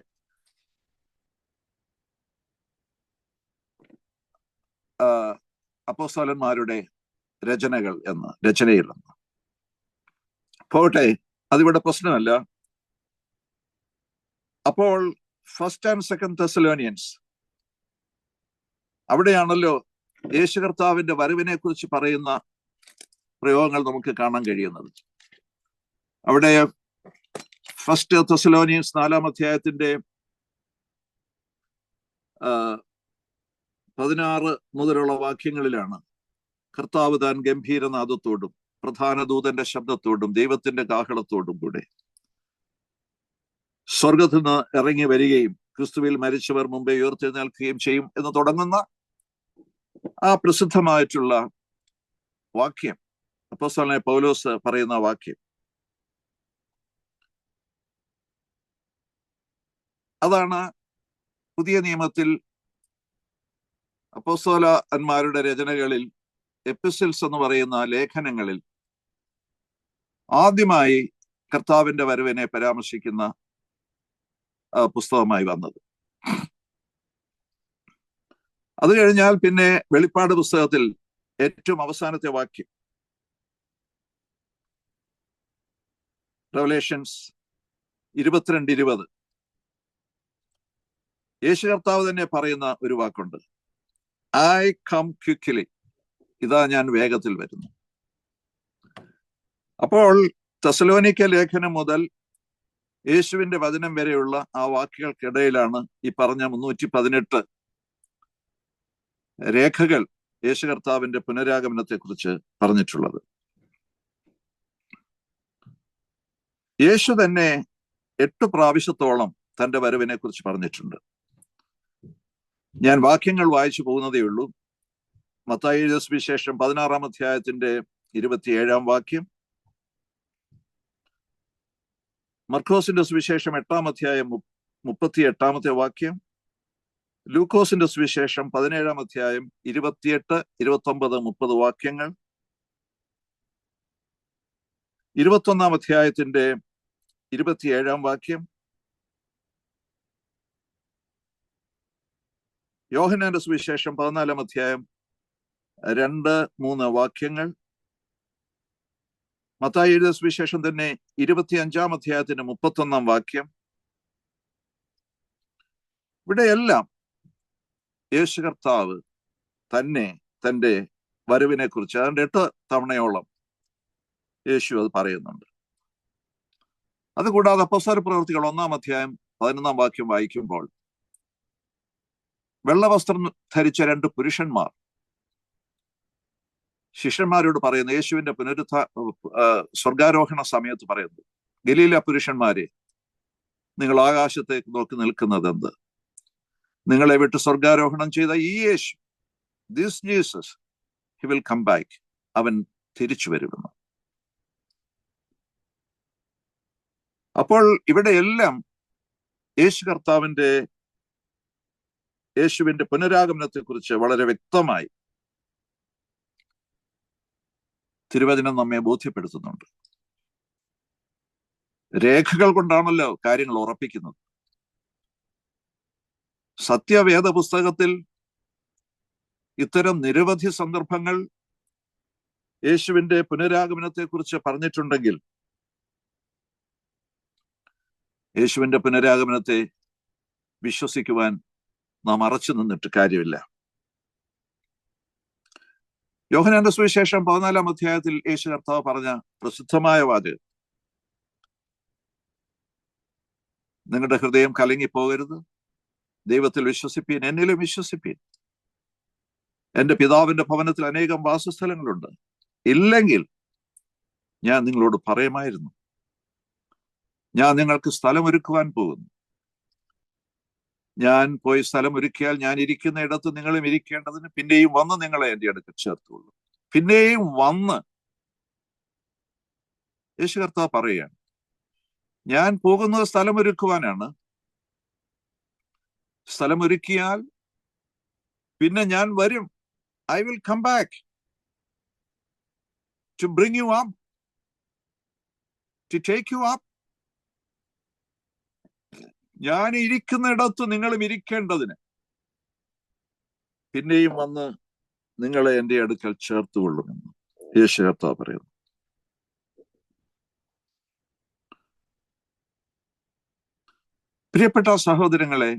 അപ്പോസ്തലന്മാരുടെ രചനയിൽ എന്ന്. പോട്ടെ, അതിവിടെ പ്രശ്നമല്ല. അപ്പോൾ ഫസ്റ്റ് ആൻഡ് സെക്കൻഡ് തെസ്സലോനിയൻസ്, അവിടെയാണല്ലോ യേശു കർത്താവിന്റെ വരവിനെ കുറിച്ച് പറയുന്ന പ്രയോഗങ്ങൾ നമുക്ക് കാണാൻ കഴിയുന്നത്. അവിടെ ഫസ്റ്റ് തെസ്സലോനിയൻസ് 4-ാം അധ്യായത്തിന്റെ 16 മുതലുള്ള വാക്യങ്ങളിലാണ് കർത്താവ് താൻ ഗംഭീരനാദത്തോടും പ്രധാന ദൂതന്റെ ശബ്ദത്തോടും ദൈവത്തിന്റെ കാഹളത്തോടും കൂടെ സ്വർഗത്തിൽ നിന്ന് ഇറങ്ങി വരികയും ക്രിസ്തുവിൽ മരിച്ചവർ മുമ്പേ ഉയർത്തെഴുന്നേൽക്കുകയും ചെയ്യും എന്ന് തുടങ്ങുന്ന ആ പ്രസിദ്ധമായിട്ടുള്ള വാക്യം, അപ്പോസ്തലനായ പൗലോസ് പറയുന്ന വാക്യം, അതാണ് പുതിയ നിയമത്തിൽ അപ്പോസ്തലന്മാരുടെ രചനകളിൽ, എപ്പിസിൽസ് എന്ന് പറയുന്ന ലേഖനങ്ങളിൽ ആദ്യമായി കർത്താവിന്റെ വരവിനെ പരാമർശിക്കുന്ന പുസ്തകമായി വന്നത്. അത് കഴിഞ്ഞാൽ പിന്നെ വെളിപ്പാട് പുസ്തകത്തിൽ ഏറ്റവും അവസാനത്തെ വാക്യം, റെവലേഷൻസ് 22:20, യേശു കർത്താവ് തന്നെ പറയുന്ന ഒരു വാക്കുണ്ട്, ഐ കം ക്വിക്ക്ലി, ഇതാ ഞാൻ വേഗത്തിൽ വരുന്നു. അപ്പോൾ തെസലോനിക്ക ലേഖനം മുതൽ യേശുവിന്റെ വചനം വരെയുള്ള ആ വാക്കുകൾക്കിടയിലാണ് ഈ പറഞ്ഞ 318 രേഖകൾ യേശു കർത്താവിന്റെ പുനരാഗമനത്തെ കുറിച്ച് പറഞ്ഞിട്ടുള്ളത്. യേശു തന്നെ 8 പ്രാവശ്യത്തോളം തന്റെ വരവിനെ കുറിച്ച് പറഞ്ഞിട്ടുണ്ട്. ഞാൻ വാക്യങ്ങൾ വായിച്ചു പോകുന്നതേ ഉള്ളൂ. മത്തായി എഴുതിയ സുവിശേഷം 16-ാം അധ്യായത്തിന്റെ 27-ാം വാക്യം, മർക്കോസിന്റെ സുവിശേഷം 8-ാം അധ്യായം 38-ാമത്തെ വാക്യം, ലൂക്കോസിന്റെ സുവിശേഷം 17-ാം അധ്യായം 28, 29, 30 വാക്യങ്ങൾ, 21-ാം അധ്യായത്തിന്റെ 27-ാം വാക്യം, യോഹന്നാന്റെ സുവിശേഷം 14-ാം അധ്യായം 2, 3 വാക്യങ്ങൾ, മത്തായി എഴുതിയ സുവിശേഷം തന്നെ 25-ാം അധ്യായത്തിന്റെ 31-ാം വാക്യം. ഇവിടെയെല്ലാം യേശു കർത്താവ് തന്നെ തന്റെ വരവിനെ കുറിച്ച് അതിന്റെ 8 തവണയോളം യേശു അത് പറയുന്നുണ്ട്. അതുകൂടാതെ അപ്പോസ്തല പ്രവൃത്തികൾ 1-ാം അധ്യായം 11-ാം വാക്യം വായിക്കുമ്പോൾ വെള്ളവസ്ത്രം ധരിച്ച 2 പുരുഷന്മാർ ശിഷ്യന്മാരോട് പറയുന്നു, യേശുവിന്റെ സ്വർഗാരോഹണ സമയത്ത് പറയുന്നു, ഗലീല പുരുഷന്മാരെ, നിങ്ങൾ ആകാശത്തേക്ക് നോക്കി നിൽക്കുന്നത് എന്ത്? നിങ്ങളെ വിട്ട് സ്വർഗാരോഹണം ചെയ്ത ഈ യേശു, this Jesus, he will come back, അവൻ തിരിച്ചു വരുമെന്ന്. അപ്പോൾ ഇവിടെ എല്ലാം യേശുവിന്റെ പുനരാഗമനത്തെ കുറിച്ച് വളരെ വ്യക്തമായി തിരുവചനം നമ്മെ ബോധ്യപ്പെടുത്തുന്നുണ്ട്. രേഖകൾ കൊണ്ടാണല്ലോ കാര്യങ്ങൾ ഉറപ്പിക്കുന്നത്. സത്യവേദ പുസ്തകത്തിൽ ഇത്തരം നിരവധി സന്ദർഭങ്ങൾ യേശുവിന്റെ പുനരാഗമനത്തെ കുറിച്ച് പറഞ്ഞിട്ടുണ്ടെങ്കിൽ യേശുവിന്റെ പുനരാഗമനത്തെ വിശ്വസിക്കുവാൻ നാം അറച്ചു നിന്നിട്ട് കാര്യമില്ല. യോഹന്നാന്റെ സുവിശേഷം 14-ാം അധ്യായത്തിൽ യേശു കർത്താവ് പറഞ്ഞ പ്രസിദ്ധമായ വാചകം, നിങ്ങളുടെ ഹൃദയം കലങ്ങിപ്പോകരുത്, ദൈവത്തിൽ വിശ്വസിപ്പീൻ, എന്നിലും വിശ്വസിപ്പീൻ. എന്റെ പിതാവിന്റെ ഭവനത്തിൽ അനേകം വാസസ്ഥലങ്ങളുണ്ട്, ഇല്ലെങ്കിൽ ഞാൻ നിങ്ങളോട് പറയുമായിരുന്നു. ഞാൻ നിങ്ങൾക്ക് സ്ഥലമൊരുക്കുവാൻ പോകുന്നു. ഞാൻ പോയി സ്ഥലമൊരുക്കിയാൽ ഞാൻ ഇരിക്കുന്ന ഇടത്ത് നിങ്ങളും ഇരിക്കേണ്ടതിന് പിന്നെയും വന്ന് നിങ്ങളെ എൻ്റെ അടുക്കൽ ചേർത്തുള്ളൂ. പിന്നെയും വന്ന് യേശു കർത്താവ് പറയുകയാണ്, ഞാൻ പോകുന്നത് സ്ഥലമൊരുക്കുവാനാണ്. സ്ഥലമൊരുക്കിയാൽ പിന്നെ ഞാൻ വരും. I will come back to bring you up, to take you up. ഞാൻ ഇരിക്കുന്നിടത്ത് നിങ്ങളും ഇരിക്കേണ്ടതിന് പിന്നെയും വന്ന് നിങ്ങളെ എൻ്റെ അടുക്കൽ ചേർത്തുകൊള്ളുമെന്ന് യേശു കർത്താവ് പറയുന്നു. പ്രിയപ്പെട്ട സഹോദരങ്ങളെ,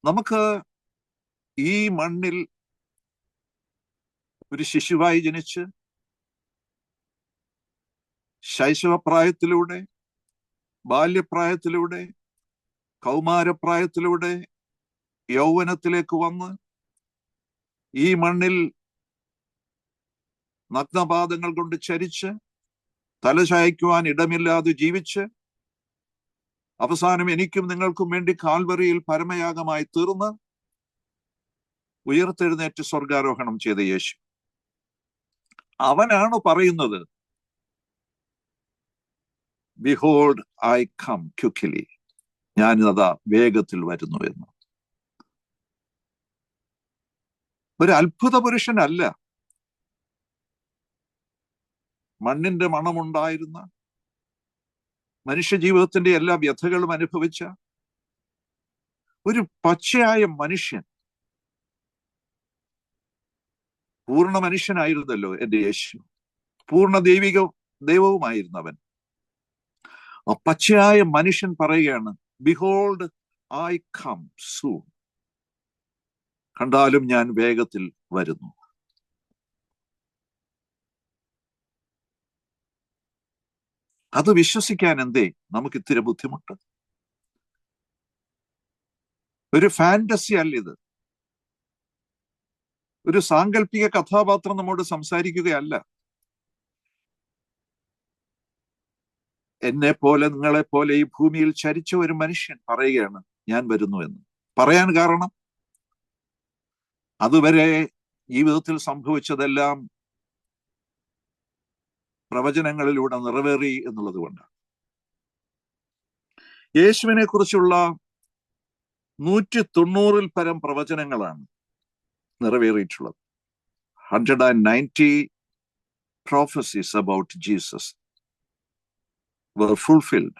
നമുക്ക് ഈ മണ്ണിൽ ഒരു ശിശുവായി ജനിച്ച് ശൈശവപ്രായത്തിലൂടെ, ബാല്യപ്രായത്തിലൂടെ, കൗമാരപ്രായത്തിലൂടെ യൗവനത്തിലേക്ക് വന്ന് ഈ മണ്ണിൽ നഗ്നപാദങ്ങൾ കൊണ്ട് ചരിച്ച് തലചായ്ക്കുവാൻ ഇടമില്ലാതെ ജീവിച്ച് അവസാനം എനിക്കും നിങ്ങൾക്കും വേണ്ടി കാൽവറിയിൽ പരമയാഗമായി തീർന്ന് ഉയർത്തെഴുന്നേറ്റ് സ്വർഗാരോഹണം ചെയ്ത യേശു, അവനാണ് പറയുന്നത്, ബിഹോൾഡ് ഐ കം ക്വിക്ക്ലി, ഞാനിതാ വേഗത്തിൽ വരുന്നു എന്ന്. ഒരു അത്ഭുത പുരുഷനല്ല, മണ്ണിന്റെ മണമുണ്ടായിരുന്ന, മനുഷ്യ ജീവിതത്തിന്റെ എല്ലാ വ്യഥകളും അനുഭവിച്ച, ഒരു പച്ചയായ മനുഷ്യൻ, പൂർണ്ണ മനുഷ്യനായിരുന്നല്ലോ എൻ്റെ യേശു, പൂർണ്ണ ദൈവവുമായിരുന്നു അവൻ. ആ പച്ചയായ മനുഷ്യൻ പറയുകയാണ്, ബിഹോൾഡ് ഐ കം സൂൺ, കണ്ടാലും ഞാൻ വേഗത്തിൽ വരുന്നു. അത് വിശ്വസിക്കാൻ എന്തേ നമുക്ക് ഇത്തിരി ബുദ്ധിമുട്ട്? ഒരു ഫാന്റസി അല്ല ഇത്, ഒരു സാങ്കല്പിക കഥാപാത്രം നമ്മോട് സംസാരിക്കുകയല്ല. എന്നെ പോലെ നിങ്ങളെ പോലെ ഈ ഭൂമിയിൽ ചരിച്ച ഒരു മനുഷ്യൻ പറയുകയാണ്, ഞാൻ വരുന്നു എന്ന്. പറയാൻ കാരണം അതുവരെ ജീവിതത്തിൽ സംഭവിച്ചതെല്ലാം പ്രവചനങ്ങളിലൂടെ നിറവേറി എന്നുള്ളത് കൊണ്ടാണ്. യേശുവിനെ കുറിച്ചുള്ള 190 പരം പ്രവചനങ്ങളാണ് നിറവേറിയിട്ടുള്ളത്. 190 prophecies about Jesus were fulfilled.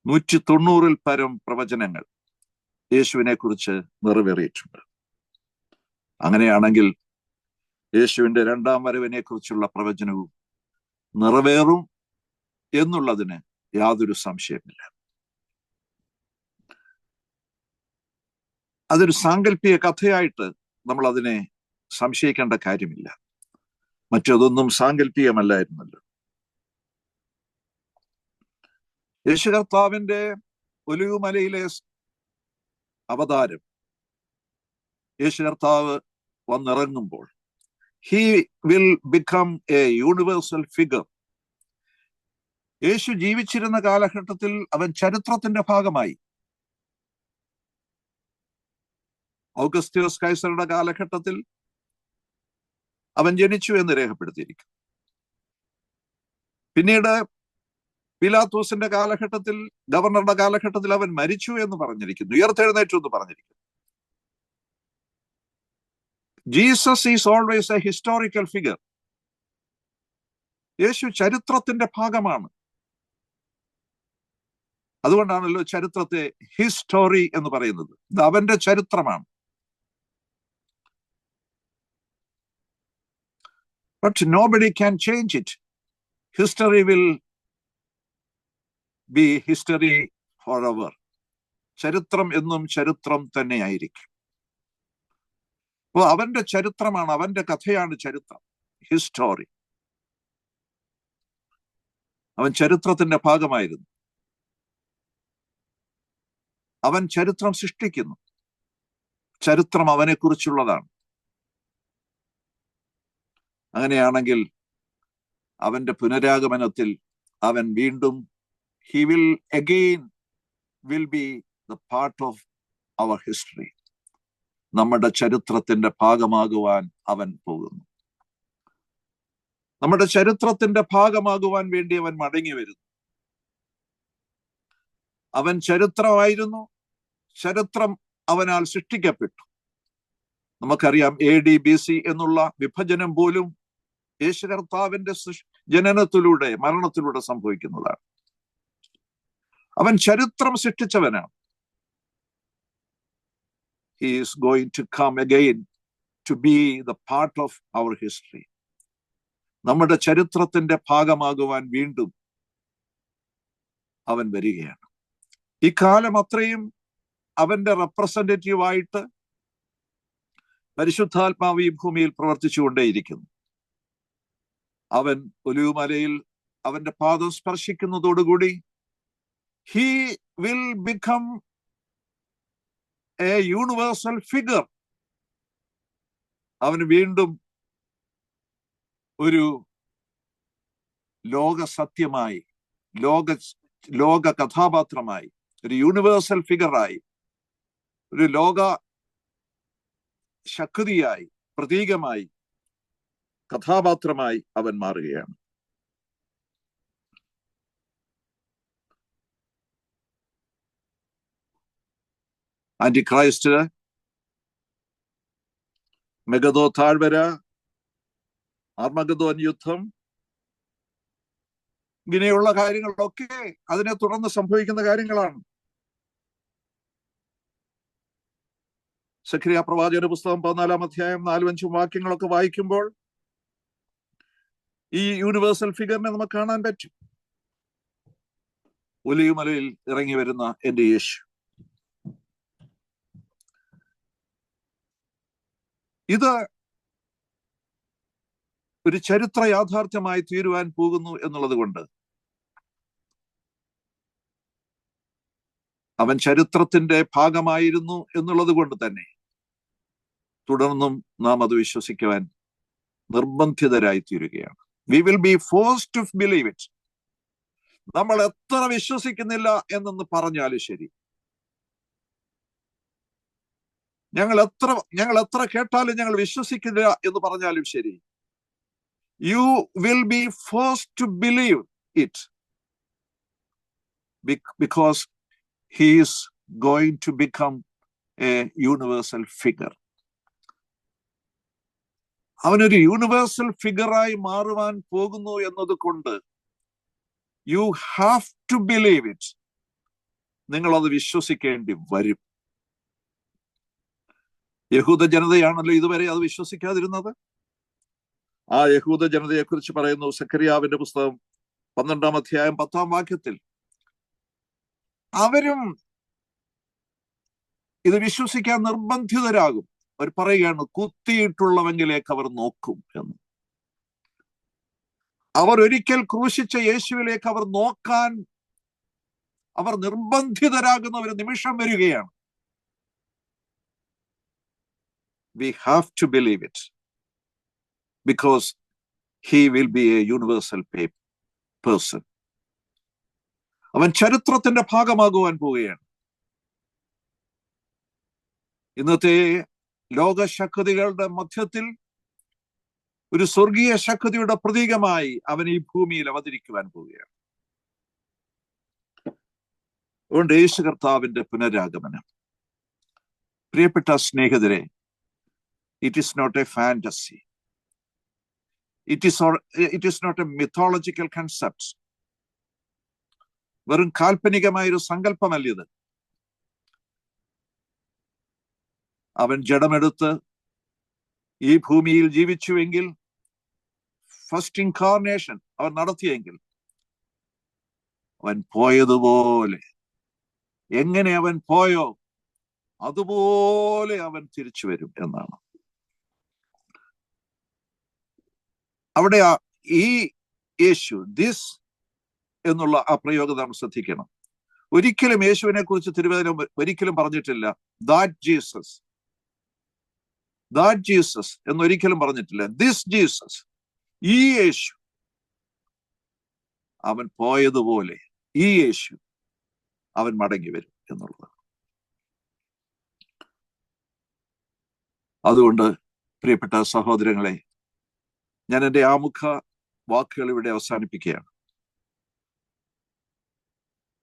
190 പരം പ്രവചനങ്ങൾ യേശുവിനെ കുറിച്ച് നിറവേറിയിട്ടുണ്ട്. അങ്ങനെയാണെങ്കിൽ യേശുവിന്റെ രണ്ടാം വരവിനെ കുറിച്ചുള്ള പ്രവചനവും നിറവേറും എന്നുള്ളതിന് യാതൊരു സംശയമില്ല. അതൊരു സാങ്കല്പിക കഥയായിട്ട് നമ്മൾ അതിനെ സംശയിക്കേണ്ട കാര്യമില്ല. മറ്റതൊന്നും സാങ്കല്പികമല്ലായിരുന്നല്ലോ. യേശു കർത്താവിന്റെ ഒലിവുമലയിലെ അവതാരം, യേശു കർത്താവ് വന്നിറങ്ങുമ്പോൾ he will become a universal figure. യേശു ജീവിച്ചിരുന്ന കാലഘട്ടത്തിൽ അവൻ ചരിത്രത്തിന്റെ ഭാഗമായി. ഔഗസ്ത്യോസ് കൈസറുടെ കാലഘട്ടത്തിൽ അവൻ ജനിച്ചു എന്ന് രേഖപ്പെടുത്തിയിരിക്കും. പിന്നീട് പിലാത്തോസിന്റെ കാലഘട്ടത്തിൽ, ഗവർണറുടെ കാലഘട്ടത്തിൽ അവൻ മരിച്ചു എന്ന് പറഞ്ഞിരിക്കുന്നു, ഉയർത്തെഴുന്നേറ്റു എന്ന് പറഞ്ഞിരിക്കുന്നു. Jesus is always a historical figure. യേശു ചരിത്രത്തിന്റെ ഭാഗമാണ്. അതുകൊണ്ടാണല്ലോ ചരിത്രത്തെ ഹിസ്റ്റോറി എന്ന് പറയുന്നത്. ഇത് അവന്റെ ചരിത്രമാണ്. But nobody can change it. History will be history forever. ചരിത്രം എന്നും ചരിത്രം തന്നെയായിരിക്കും. അപ്പോൾ അവന്റെ ചരിത്രമാണ്, അവന്റെ കഥയാണ് ചരിത്രം, ഹിസ്റ്റോറി. അവൻ ചരിത്രത്തിന്റെ ഭാഗമായിരുന്നു. അവൻ ചരിത്രം സൃഷ്ടിക്കുന്നു. ചരിത്രം അവനെ കുറിച്ചുള്ളതാണ്. അങ്ങനെയാണെങ്കിൽ അവന്റെ പുനരാഗമനത്തിൽ അവൻ വീണ്ടും he will again will be the part of our history. നമ്മുടെ ചരിത്രത്തിന്റെ ഭാഗമാകുവാൻ അവൻ പോകുന്നു. നമ്മുടെ ചരിത്രത്തിന്റെ ഭാഗമാകുവാൻ വേണ്ടി അവൻ മടങ്ങി വരുന്നു. അവൻ ചരിത്രമായിരുന്നു. ചരിത്രം അവനാൽ സൃഷ്ടിക്കപ്പെട്ടു. നമുക്കറിയാം AD BC എന്നുള്ള വിഭജനം പോലും യേശു കർത്താവിന്റെ ജനനത്തിലൂടെ, മരണത്തിലൂടെ സംഭവിക്കുന്നതാണ്. അവൻ ചരിത്രം സൃഷ്ടിച്ചവനാണ്. He is going to come again to be the part of our history. നമ്മുടെ ചരിത്രത്തിന്റെ ഭാഗമാകുവാൻ വീണ്ടും അവൻ വരികയാണ്. ഈ കാലം അത്രയും അവന്റെ റെപ്രസെന്റേറ്റീവായിട്ട് പരിശുദ്ധാത്മാവ് ഈ ഭൂമിയിൽ പ്രവർത്തിച്ചുകൊണ്ടേയിരിക്കുന്നു. അവൻ ഒലിവുമലയിൽ അവന്റെ പാദം സ്പർശിക്കുന്നതോടുകൂടി he will become a universal figure. അവന് വീണ്ടും ഒരു ലോക സത്യമായി, ലോക കഥാപാത്രമായി, ഒരു യൂണിവേഴ്സൽ ഫിഗറായി, ഒരു ലോക ശക്തിയായി, പ്രതീകമായി, കഥാപാത്രമായി അവൻ മാറുകയാണ്. ആന്റിക്രൈസ്റ്റ്, മെഗദോ താഴ്വര, ആർമഗദോൻ യുദ്ധം, ഇങ്ങനെയുള്ള കാര്യങ്ങളൊക്കെ അതിനെ തുടർന്ന് സംഭവിക്കുന്ന കാര്യങ്ങളാണ്. സഖറിയ പ്രവാചകന്റെ പുസ്തകം 14-ാം അധ്യായം 4-5 വാക്യങ്ങളൊക്കെ വായിക്കുമ്പോൾ ഈ യൂണിവേഴ്സൽ ഫിഗറിനെ നമുക്ക് കാണാൻ പറ്റും. ഒലിവുമലയിൽ ഇറങ്ങി വരുന്ന എന്റെ യേശു. ഇത് ഒരു ചരിത്ര യാഥാർത്ഥ്യമായി തീരുവാൻ പോകുന്നു എന്നുള്ളത് കൊണ്ട് അവൻ ചരിത്രത്തിന്റെ ഭാഗമായിരുന്നു എന്നുള്ളത് കൊണ്ട് തന്നെ തുടർന്നും നാം അത് വിശ്വസിക്കുവാൻ നിർബന്ധിതരായി തീരുകയാണ്. We will be forced to believe it. നമ്മൾ എത്ര വിശ്വസിക്കുന്നില്ല എന്നൊന്ന് പറഞ്ഞാലും ശരി, ഞങ്ങൾ എത്ര കേട്ടാലും ഞങ്ങൾ വിശ്വസിക്കില്ല എന്ന് പറഞ്ഞാലും ശരി, you will be forced to believe it because he is going to become a universal figure. അവനൊരു യൂണിവേഴ്സൽ ഫിഗറായി മാറുവാൻ പോകുന്നു എന്നത് കൊണ്ട് you have to believe it. നിങ്ങൾ അത് വിശ്വസിക്കേണ്ടി വരും. യഹൂദ ജനതയാണല്ലോ ഇതുവരെ അത് വിശ്വസിക്കാതിരുന്നത്. ആ യഹൂദ ജനതയെ കുറിച്ച് പറയുന്നു സഖറിയാവിന്റെ പുസ്തകം 12-ാം അധ്യായം 10-ാം വാക്യത്തിൽ. അവരും ഇത് വിശ്വസിക്കാൻ നിർബന്ധിതരാകും. അവർ പറയുകയാണ്, കുത്തിയിട്ടുള്ളവെങ്കിലേക്ക് അവർ നോക്കും എന്ന്. അവർ ഒരിക്കൽ ക്രൂശിച്ച യേശുവിലേക്ക് അവർ നോക്കാൻ അവർ നിർബന്ധിതരാകുന്ന ഒരു നിമിഷം വരികയാണ്. We have to believe it because he will be a universal person. അവൻ ചരിത്രത്തിന്റെ ഭാഗമാകുവാൻ പോവുകയാണ്. ഇന്നത്തെ ലോകശക്തികളുടെ മധ്യത്തിൽ ഒരു സ്വർഗീയ ശക്തിയുടെ പ്രതീകമായി അവൻ ഈ ഭൂമിയിൽ അവതരിക്കുവാൻ പോവുകയാണ്. അതുകൊണ്ട് യേശു കർത്താവിന്റെ പുനരാഗമനം, പ്രിയപ്പെട്ട സ്നേഹിതരെ, it is not a fantasy. It is not a mythological concept. വെറും കാൽപ്പനികമായൊരു സങ്കല്പമല്ല ഇത്. അവൻ ജഡമെടുത്ത് ഈ ഭൂമിയിൽ ജീവിച്ചുവെങ്കിൽ, ഫസ്റ്റ് ഇൻകാർണേഷൻ അവൻ നടത്തിയെങ്കിൽ, അവൻ പോയതുപോലെ, എങ്ങനെ അവൻ പോയോ അതുപോലെ അവൻ തിരിച്ചു വരും എന്നാണ്. അവിടെ ഈ യേശു, ദിസ് എന്നുള്ള ആ പ്രയോഗം നാം ശ്രദ്ധിക്കണം. ഒരിക്കലും യേശുവിനെ കുറിച്ച് തിരുവചനം ഒരിക്കലും പറഞ്ഞിട്ടില്ല ദാറ്റ് ജീസസ് എന്നൊരിക്കലും പറഞ്ഞിട്ടില്ല. ദിസ് ജീസസ്, ഈ യേശു, അവൻ പോയതുപോലെ ഈ യേശു അവൻ മടങ്ങി വരും എന്നുള്ളത്. അതുകൊണ്ട് പ്രിയപ്പെട്ട സഹോദരങ്ങളെ, ഞാൻ എൻ്റെ ആമുഖ വാക്കുകൾ ഇവിടെ അവസാനിപ്പിക്കുകയാണ്.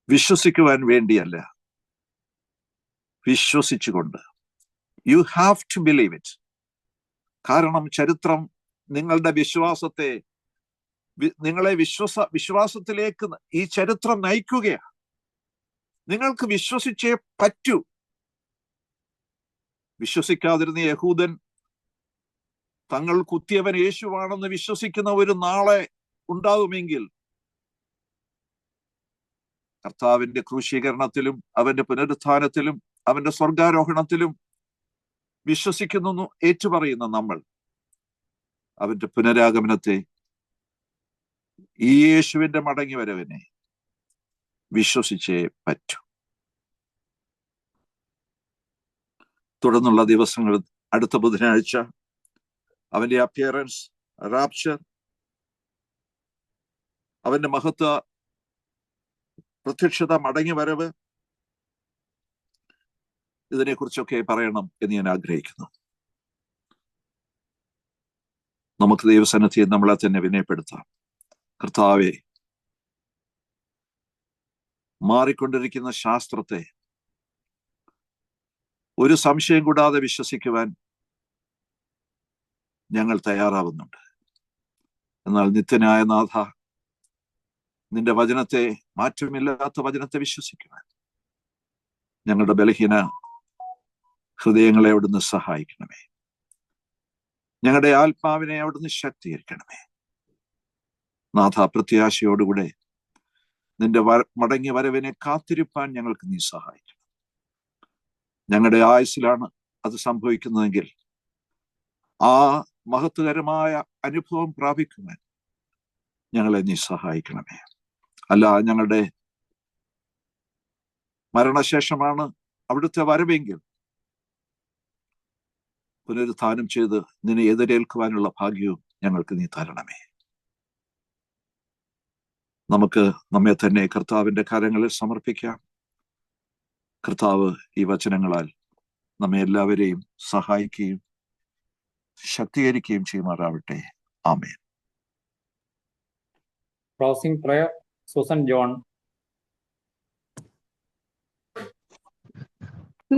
വിശ്വസിക്കുവാൻ വേണ്ടിയല്ല, വിശ്വസിച്ചുകൊണ്ട്. You have to believe it. കാരണം ചരിത്രം നിങ്ങളുടെ വിശ്വാസത്തെ, നിങ്ങളെ വിശ്വാസത്തിലേക്ക് ഈ ചരിത്രം നയിക്കുകയാണ്. നിങ്ങൾക്ക് വിശ്വസിച്ചേ പറ്റൂ. വിശ്വസിക്കാതിരുന്ന യഹൂദൻ തങ്ങൾ കുത്തിയവൻ യേശുവാണെന്ന് വിശ്വസിക്കുന്ന ഒരു നാളെ ഉണ്ടാവുമെങ്കിൽ, കർത്താവിന്റെ ക്രൂശീകരണത്തിലും അവന്റെ പുനരുത്ഥാനത്തിലും അവന്റെ സ്വർഗാരോഹണത്തിലും വിശ്വസിക്കുന്നു ഏറ്റുപറയുന്ന നമ്മൾ അവന്റെ പുനരാഗമനത്തെ, ഈ യേശുവിന്റെ മടങ്ങി വരവിനെ വിശ്വസിച്ചേ പറ്റൂ. തുടർന്നുള്ള ദിവസങ്ങൾ, അടുത്ത ബുധനാഴ്ച അവന്റെ അപ്പിയറൻസ്, റാപ്ചർ, അവന്റെ മഹത്വ പ്രത്യക്ഷത, മടങ്ങി വരവ്, ഇതിനെക്കുറിച്ചൊക്കെ പറയണം എന്ന് ഞാൻ ആഗ്രഹിക്കുന്നു. നമുക്ക് ദൈവസന്നിധിയിൽ നമ്മളെ തന്നെ വിനയപ്പെടുത്താം. കർത്താവേ, മാറിക്കൊണ്ടിരിക്കുന്ന ശാസ്ത്രത്തെ ഒരു സംശയം കൂടാതെ വിശ്വസിക്കുവാൻ ഞങ്ങൾ തയ്യാറാവുന്നുണ്ട്. എന്നാൽ നിത്യനായ നാഥ, നിന്റെ വചനത്തെ, മാറ്റമില്ലാത്ത വചനത്തെ വിശ്വസിക്കുവാൻ ഞങ്ങളുടെ ബലഹീന ഹൃദയങ്ങളെ അവിടുന്ന് സഹായിക്കണമേ. ഞങ്ങളുടെ ആത്മാവിനെ അവിടുന്ന് ശക്തീകരിക്കണമേ. നാഥ, പ്രത്യാശയോടുകൂടെ നിന്റെ മടങ്ങിയ വരവിനെ കാത്തിരിപ്പാൻ ഞങ്ങൾക്ക് നീ സഹായിക്കണം. ഞങ്ങളുടെ ആയുസ്സിലാണ് അത് സംഭവിക്കുന്നതെങ്കിൽ ആ മഹത്വകരമായ അനുഭവം പ്രാപിക്കുവാൻ ഞങ്ങളെ നീ സഹായിക്കണമേ. അല്ല, ഞങ്ങളുടെ മരണശേഷമാണ് അവിടുത്തെ വരവെങ്കിൽ പുനരുത്ഥാനം ചെയ്ത് നിന്നെ എതിരേൽക്കുവാനുള്ള ഭാഗ്യവും ഞങ്ങൾക്ക് നീ തരണമേ. നമുക്ക് നമ്മെ തന്നെ കർത്താവിന്റെ കരങ്ങളിൽ സമർപ്പിക്കാം. കർത്താവ് ഈ വചനങ്ങളാൽ നമ്മെ എല്ലാവരെയും സഹായിക്കുകയും ശക്തീകരിക്കുകയും ചെയ്യുമാറാവട്ടെ. ആമേൻ. Closing prayer, Susan John.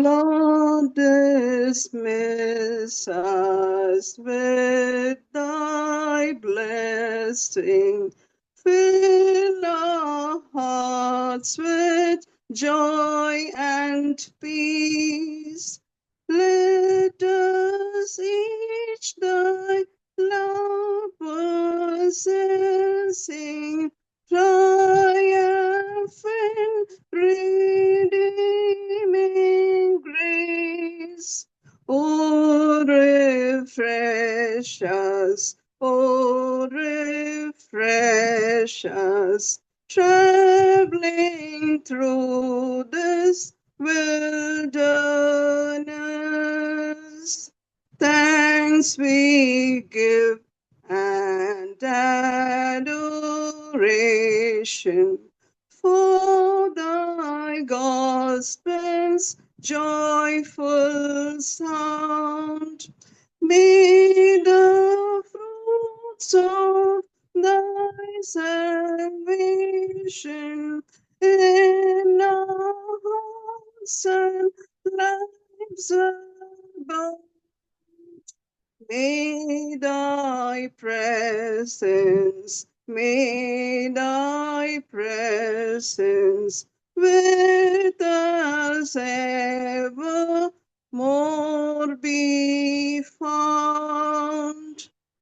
Lord, dismiss us with thy blessing. Fill our hearts with joy and peace. Let us each thy love possessing, triumphant, redeeming grace. Oh, refresh us, oh, refresh us, traveling through this wilderness. Thanks we give and adoration for thy gospel's joyful sound. May the fruits of thy salvation in our hearts and lives abound. May thy presence, with us ever more be found.